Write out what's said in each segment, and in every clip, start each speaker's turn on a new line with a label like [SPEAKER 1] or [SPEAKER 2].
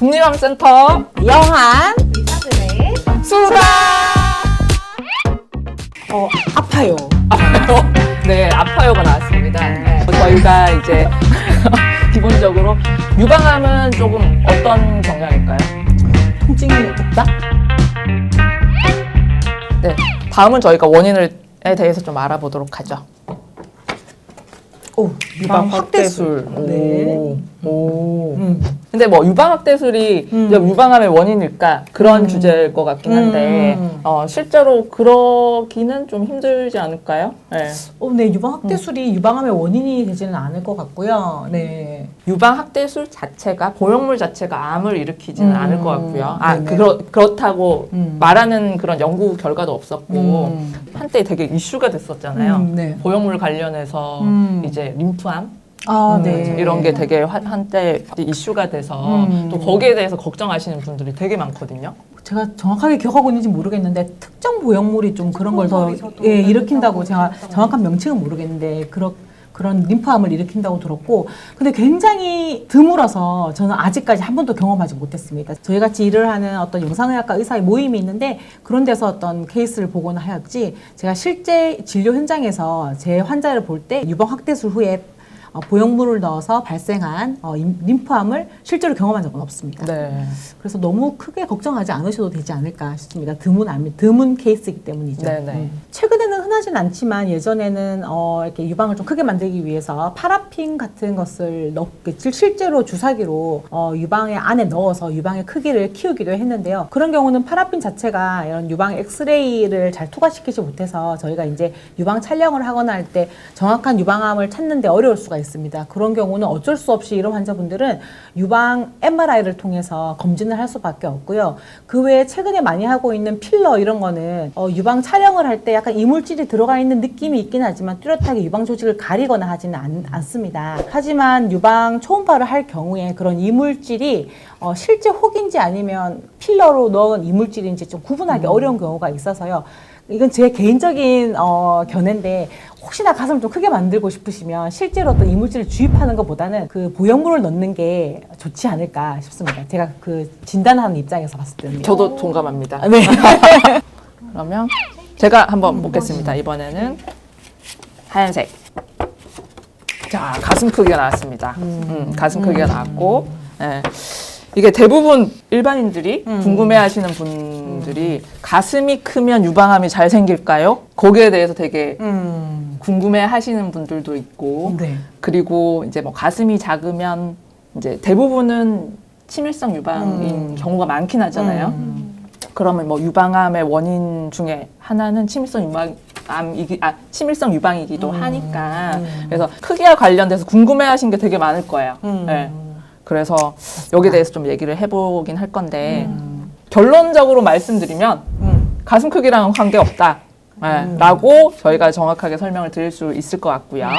[SPEAKER 1] 국립암센터
[SPEAKER 2] 영한
[SPEAKER 3] 의사들의
[SPEAKER 1] 수다!
[SPEAKER 2] 아파요.
[SPEAKER 1] 네, 아파요가 나왔습니다. 네, 저희가 이제 기본적으로 유방암은 조금 어떤 경향일까요?
[SPEAKER 2] 통증이 없다?
[SPEAKER 1] 네, 다음은 저희가 원인에 대해서 좀 알아보도록 하죠.
[SPEAKER 2] 오,
[SPEAKER 1] 유방 확대술.
[SPEAKER 2] 네.
[SPEAKER 1] 오. 근데 뭐 유방 확대술이 이제 유방암의 원인일까 그런 주제일 것 같긴 한데 실제로 그러기는 좀 힘들지 않을까요? 네.
[SPEAKER 2] 네, 유방 확대술이 유방암의 원인이 되지는 않을 것 같고요. 네.
[SPEAKER 1] 유방 확대술 자체가 보형물 자체가 암을 일으키지는 않을 것 같고요.
[SPEAKER 2] 네네.
[SPEAKER 1] 그렇다고 말하는 그런 연구 결과도 없었고 한때 되게 이슈가 됐었잖아요.
[SPEAKER 2] 네.
[SPEAKER 1] 보형물 관련해서 이제 림프암
[SPEAKER 2] 네.
[SPEAKER 1] 이런 게 되게 한때 이슈가 돼서 또 거기에 대해서 걱정하시는 분들이 되게 많거든요.
[SPEAKER 2] 제가 정확하게 기억하고 있는지 모르겠는데 특정 보형물이 좀 그런 걸 더
[SPEAKER 3] 보형물이 저도
[SPEAKER 2] 일으킨다고 제가
[SPEAKER 3] 그랬다고
[SPEAKER 2] 정확한 명칭은 모르겠는데 그런 림프암을 일으킨다고 들었고, 근데 굉장히 드물어서 저는 아직까지 한 번도 경험하지 못했습니다. 저희 같이 일을 하는 어떤 영상의학과 의사의 모임이 있는데 그런 데서 어떤 케이스를 보거나 하였지, 제가 실제 진료 현장에서 제 환자를 볼 때 유방 확대술 후에 보형물을 넣어서 발생한 림프암을 실제로 경험한 적은 없습니다.
[SPEAKER 1] 네.
[SPEAKER 2] 그래서 너무 크게 걱정하지 않으셔도 되지 않을까 싶습니다. 드문 케이스이기 때문이죠.
[SPEAKER 1] 네네.
[SPEAKER 2] 최근에는 흔하진 않지만 예전에는 이렇게 유방을 좀 크게 만들기 위해서 파라핀 같은 것을 실제로 주사기로 유방의 안에 넣어서 유방의 크기를 키우기도 했는데요. 그런 경우는 파라핀 자체가 이런 유방 엑스레이를 잘 투과시키지 못해서 저희가 이제 유방 촬영을 하거나 할 때 정확한 유방암을 찾는데 어려울 수가 있습니다. 그런 경우는 어쩔 수 없이 이런 환자분들은 유방 MRI를 통해서 검진을 할 수밖에 없고요. 그 외에 최근에 많이 하고 있는 필러 이런 거는 유방 촬영을 할 때 약간 이물질이 들어가 있는 느낌이 있긴 하지만 뚜렷하게 유방 조직을 가리거나 하지는 않습니다. 하지만 유방 초음파를 할 경우에 그런 이물질이 실제 혹인지 아니면 필러로 넣은 이물질인지 좀 구분하기 어려운 경우가 있어서요. 이건 제 개인적인 견해인데, 혹시나 가슴을 좀 크게 만들고 싶으시면 실제로 어떤 이물질을 주입하는 것보다는 그 보형물을 넣는 게 좋지 않을까 싶습니다. 제가 그 진단하는 입장에서 봤을 때는.
[SPEAKER 1] 저도 동감합니다.
[SPEAKER 2] 네.
[SPEAKER 1] 그러면 제가 한번 보겠습니다. 이번에는 하얀색. 자, 가슴 크기가 나왔습니다. 가슴 크기가 나왔고, 예. 이게 대부분 일반인들이 궁금해하시는 분들이 가슴이 크면 유방암이 잘 생길까요? 거기에 대해서 되게 궁금해하시는 분들도 있고,
[SPEAKER 2] 네.
[SPEAKER 1] 그리고 이제 뭐 가슴이 작으면 이제 대부분은 치밀성 유방인 경우가 많긴 하잖아요. 그러면 뭐 유방암의 원인 중에 하나는 치밀성 유방이기도 하니까 그래서 크기와 관련돼서 궁금해하신 게 되게 많을 거예요. 네. 그래서 여기에 대해서 좀 얘기를 해보긴 할 건데 결론적으로 말씀드리면 가슴 크기랑 관계없다. 네, 라고 저희가 정확하게 설명을 드릴 수 있을 것 같고요.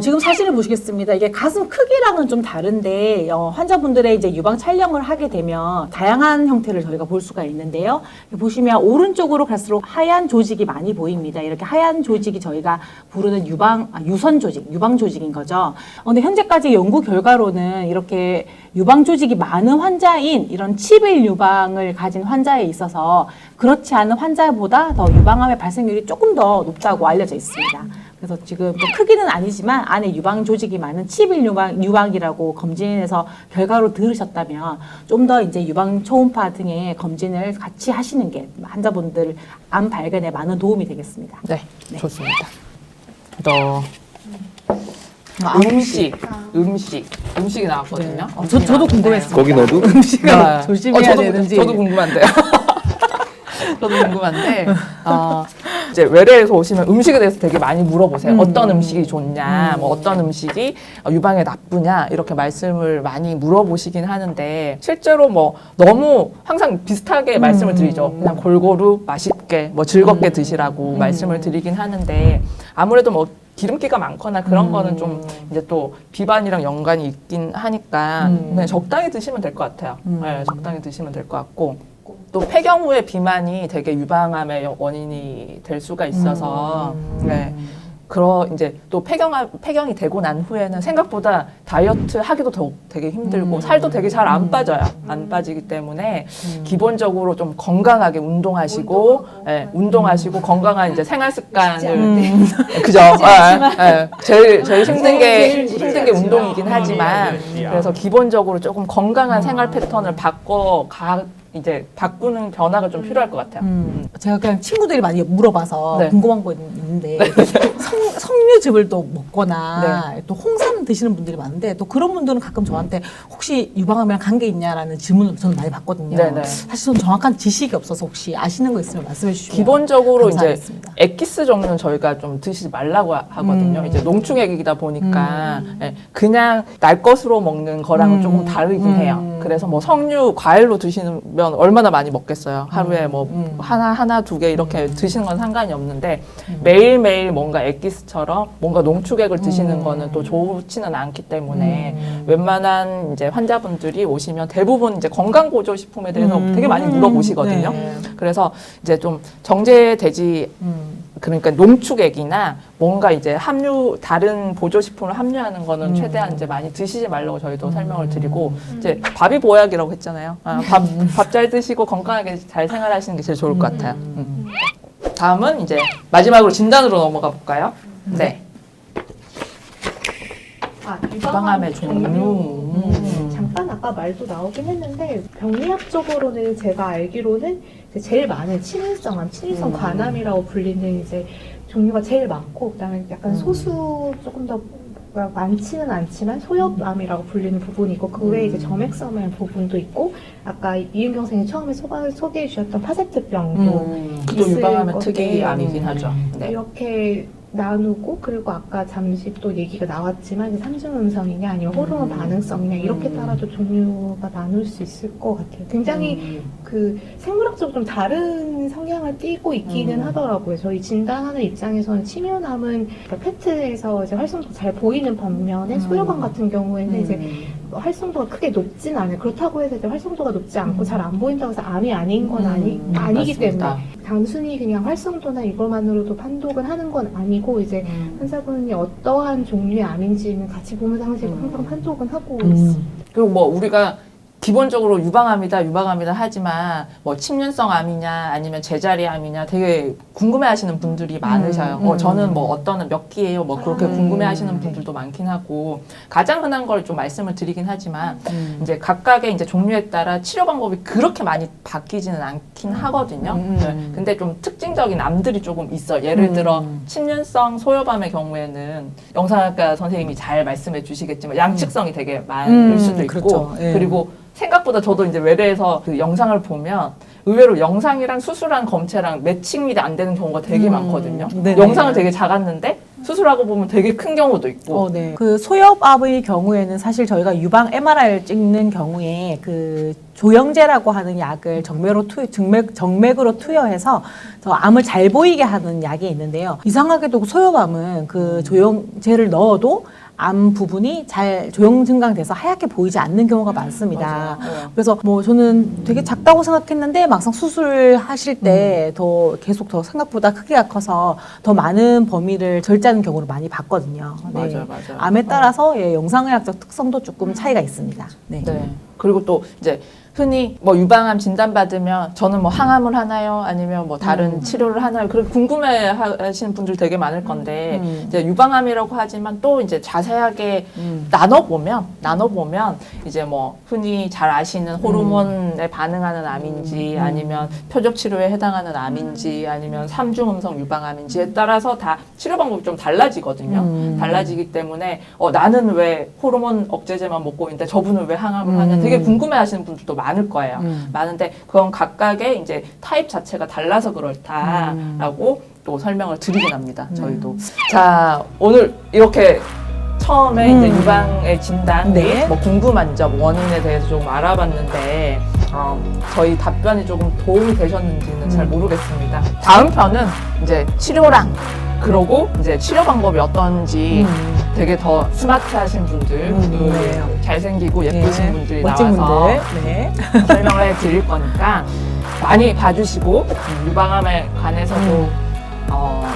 [SPEAKER 2] 지금 사진을 보시겠습니다. 이게 가슴 크기랑은 좀 다른데 환자분들의 이제 유방 촬영을 하게 되면 다양한 형태를 저희가 볼 수가 있는데요. 보시면 오른쪽으로 갈수록 하얀 조직이 많이 보입니다. 이렇게 하얀 조직이 저희가 부르는 유선 조직, 유방 조직인 거죠. 근데 현재까지 연구 결과로는 이렇게 유방 조직이 많은 환자인 이런 치빌 유방을 가진 환자에 있어서 그렇지 않은 환자보다 더 유방암의 발생률이 조금 더 높다고 알려져 있습니다. 그래서 지금 또 크기는 아니지만 안에 유방 조직이 많은 치빌 유방이라고 검진해서 결과로 들으셨다면 좀 더 이제 유방 초음파 등의 검진을 같이 하시는 게 환자분들 암 발견에 많은 도움이 되겠습니다.
[SPEAKER 1] 네,
[SPEAKER 2] 네.
[SPEAKER 1] 좋습니다. 또 음식이 나왔거든요.
[SPEAKER 2] 저도 궁금했습니다.
[SPEAKER 4] 거기 너도?
[SPEAKER 2] 음식을 조심해야 되는지.
[SPEAKER 1] 저도 궁금한데요. 저도 궁금한데 이제 외래에서 오시면 음식에 대해서 되게 많이 물어보세요. 어떤 음식이 좋냐, 뭐 어떤 음식이 유방에 나쁘냐 이렇게 말씀을 많이 물어보시긴 하는데 실제로 뭐 너무 항상 비슷하게 말씀을 드리죠. 그냥 골고루 맛있게 뭐 즐겁게 드시라고 말씀을 드리긴 하는데 아무래도 뭐 기름기가 많거나 그런 거는 좀 이제 또 비만이랑 연관이 있긴 하니까 그냥 적당히 드시면 될 것 같아요. 네, 적당히 드시면 될 것 같고. 또 폐경 후에 비만이 되게 유방암의 원인이 될 수가 있어서 네, 이제 또 폐경이 되고 난 후에는 생각보다 다이어트 하기도 더 되게 힘들고 살도 되게 잘 안 빠져요. 안 빠지기 때문에 기본적으로 좀 건강하게 운동하시고, 예, 운동하시고 건강한 이제 생활 습관을 그죠? 제일 힘든 게 운동이긴 하지만 그래서 기본적으로 조금 건강한 생활 패턴을 이제 바꾸는 변화가 좀 필요할 것 같아요.
[SPEAKER 2] 제가 그냥 친구들이 많이 물어봐서
[SPEAKER 1] 네.
[SPEAKER 2] 궁금한 거 있는데 석류즙을 또 먹거나 또 홍삼 드시는 분들이 많은데 또 그런 분들은 가끔 저한테 혹시 유방암이랑 관계 있냐라는 질문을 저는 많이 받거든요.
[SPEAKER 1] 네네.
[SPEAKER 2] 사실 저는 정확한 지식이 없어서 혹시 아시는 거 있으면 말씀해 주시면
[SPEAKER 1] 기본적으로
[SPEAKER 2] 감사하겠습니다.
[SPEAKER 1] 이제 액기스 종류는 저희가 좀 드시지 말라고 하거든요. 이제 농축액이다 보니까 예, 그냥 날 것으로 먹는 거랑은 조금 다르긴 해요. 그래서 뭐 석류 과일로 드시면 얼마나 많이 먹겠어요. 하루에 뭐 하나 두 개 이렇게 드시는 건 상관이 없는데 매일매일 뭔가 액기스처럼 뭔가 농축액을 드시는 거는 또 좋지는 않기 때문에 웬만한 이제 환자분들이 오시면 대부분 이제 건강 보조 식품에 대해서 되게 많이 물어보시거든요.
[SPEAKER 2] 네.
[SPEAKER 1] 그래서 이제 좀 정제되지 그러니까 농축액이나 뭔가 이제 다른 보조식품을 함유하는 거는 최대한 이제 많이 드시지 말라고 저희도 설명을 드리고 이제 밥이 보약이라고 했잖아요. 밥 잘 드시고 건강하게 잘 생활하시는 게 제일 좋을 것 같아요. 다음은 이제 마지막으로 진단으로 넘어가 볼까요? 네. 유방암의 종류.
[SPEAKER 3] 잠깐 아까 말도 나오긴 했는데 병리학적으로는 제가 알기로는 이제 제일 많은 친일성 관암이라고 불리는 이제 종류가 제일 많고 그다음에 약간 소수 조금 더 많지는 않지만 소엽암이라고 불리는 부분이 있고 그 외에 이제 점액성의 부분도 있고 아까 이은경 선생님이 처음에 소개해 주셨던 파세트병도
[SPEAKER 1] 그도
[SPEAKER 3] 있을
[SPEAKER 1] 유방암의
[SPEAKER 3] 건데
[SPEAKER 1] 특이 암이긴 하죠. 네.
[SPEAKER 3] 이렇게 나누고 그리고 아까 잠시 또 얘기가 나왔지만 이제 삼중 음성이냐 아니면 호르몬 반응성이냐 이렇게 따라도 종류가 나눌 수 있을 것 같아요. 굉장히 그 생물학적으로 좀 다른 성향을 띠고 있기는 하더라고요. 저희 진단하는 입장에서는 치명암은 페트에서 이제 활성도가 잘 보이는 반면에 소혈암 같은 경우에는 이제 활성도가 크게 높진 않아요. 그렇다고 해서 이제 활성도가 높지 않고 잘 안 보인다고 해서 암이 아닌 건 아니기
[SPEAKER 1] 맞습니다.
[SPEAKER 3] 때문에 단순히 그냥 활성도나 이것만으로도 판독은 하는 건 아니고 이제 환자분이 어떠한 종류의 암인지는 같이 보면서 항상 판독은 하고 있습니다.
[SPEAKER 1] 그리고 뭐 우리가 기본적으로 유방암이다 하지만 뭐 침륜성 암이냐 아니면 제자리 암이냐 되게 궁금해하시는 분들이 많으셔요. 저는 뭐 어떤 몇 기예요? 뭐 그렇게 궁금해하시는 분들도 많긴 하고 가장 흔한 걸 좀 말씀을 드리긴 하지만 이제 각각의 이제 종류에 따라 치료 방법이 그렇게 많이 바뀌지는 않긴 하거든요. 네. 근데 좀 특징적인 암들이 조금 있어. 예를 들어 침륜성 소여암의 경우에는 영상학과 선생님이 잘 말씀해 주시겠지만 양측성이 되게 많을 수도 있고
[SPEAKER 2] 그렇죠. 예.
[SPEAKER 1] 그리고 생각보다 저도 이제 외래에서 그 영상을 보면 의외로 영상이랑 수술한 검체랑 매칭이 안 되는 경우가 되게 많거든요.
[SPEAKER 2] 네네.
[SPEAKER 1] 영상은 되게 작았는데 수술하고 보면 되게 큰 경우도 있고.
[SPEAKER 2] 네. 그 소엽암의 경우에는 사실 저희가 유방 MRI를 찍는 경우에 그 조영제라고 하는 약을 정맥으로 투여해서 저 암을 잘 보이게 하는 약이 있는데요. 이상하게도 그 소엽암은 그 조영제를 넣어도 암 부분이 잘 조영 증강돼서 하얗게 보이지 않는 경우가 많습니다.
[SPEAKER 1] 맞아요.
[SPEAKER 2] 그래서 뭐 저는 되게 작다고 생각했는데 막상 수술하실 때 더 계속 더 생각보다 크기가 커서 더 많은 범위를 절제하는 경우를 많이 봤거든요. 네.
[SPEAKER 1] 맞아요.
[SPEAKER 2] 암에 따라서 예, 영상의학적 특성도 조금 차이가 있습니다. 네.
[SPEAKER 1] 네. 그리고 또 이제 흔히 뭐 유방암 진단받으면 저는 뭐 항암을 하나요? 아니면 뭐 다른 치료를 하나요? 그렇게 궁금해 하시는 분들 되게 많을 건데 이제 유방암이라고 하지만 또 이제 자세하게 나눠보면 이제 뭐 흔히 잘 아시는 호르몬에 반응하는 암인지 아니면 표적 치료에 해당하는 암인지 아니면 삼중음성 유방암인지에 따라서 다 치료 방법이 좀 달라지거든요. 달라지기 때문에 나는 왜 호르몬 억제제만 먹고 있는데 저분은 왜 항암을 하냐 되게 궁금해 하시는 분들도 많을 거예요. 많은데 그건 각각의 이제 타입 자체가 달라서 그렇다라고 또 설명을 드리긴 합니다. 저희도. 자, 오늘 이렇게 처음에 이제 유방의 진단,
[SPEAKER 2] 네.
[SPEAKER 1] 뭐 궁금한 점, 원인에 대해서 조금 알아봤는데 저희 답변이 조금 도움이 되셨는지는 잘 모르겠습니다. 다음 편은 이제 치료랑 그러고 이제 치료 방법이 어떤지 되게 더 스마트하신 분들, 그리고
[SPEAKER 2] 네.
[SPEAKER 1] 잘생기고 예쁘신 분들이
[SPEAKER 2] 멋진
[SPEAKER 1] 나와서
[SPEAKER 2] 분들. 네.
[SPEAKER 1] 설명을 해드릴 거니까 많이 봐주시고 유방암에 관해서도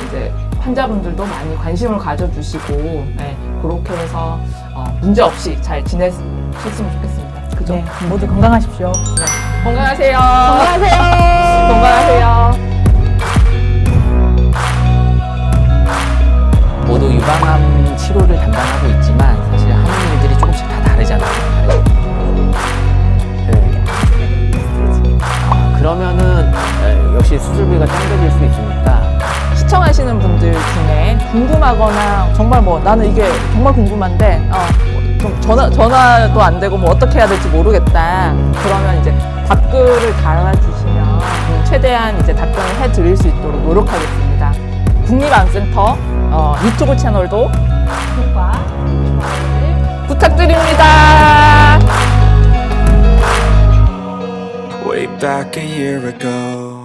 [SPEAKER 1] 이제 환자분들도 많이 관심을 가져주시고 네, 그렇게 해서 문제 없이 잘 지냈으면 좋겠습니다. 그죠?
[SPEAKER 2] 네, 모두 건강하십시오.
[SPEAKER 1] 네. 건강하세요.
[SPEAKER 2] 건강하세요.
[SPEAKER 1] 건강하세요.
[SPEAKER 4] 모두 유방암 치료를 담당하고 있지만 사실 하는 일들이 조금씩 다 다르잖아요. 네. 그러면은 역시 수술비가 당겨질 수 있으니까
[SPEAKER 1] 시청하시는 분들 중에 궁금하거나 정말 뭐 나는 이게 정말 궁금한데 좀 전화도 안 되고 뭐 어떻게 해야 될지 모르겠다. 그러면 이제 댓글을 달아주시면 최대한 이제 답변을 해드릴 수 있도록 노력하겠습니다. 국립암센터 유튜브 채널도
[SPEAKER 2] 구독과 좋아요를
[SPEAKER 1] 부탁드립니다.
[SPEAKER 5] Way back a year ago,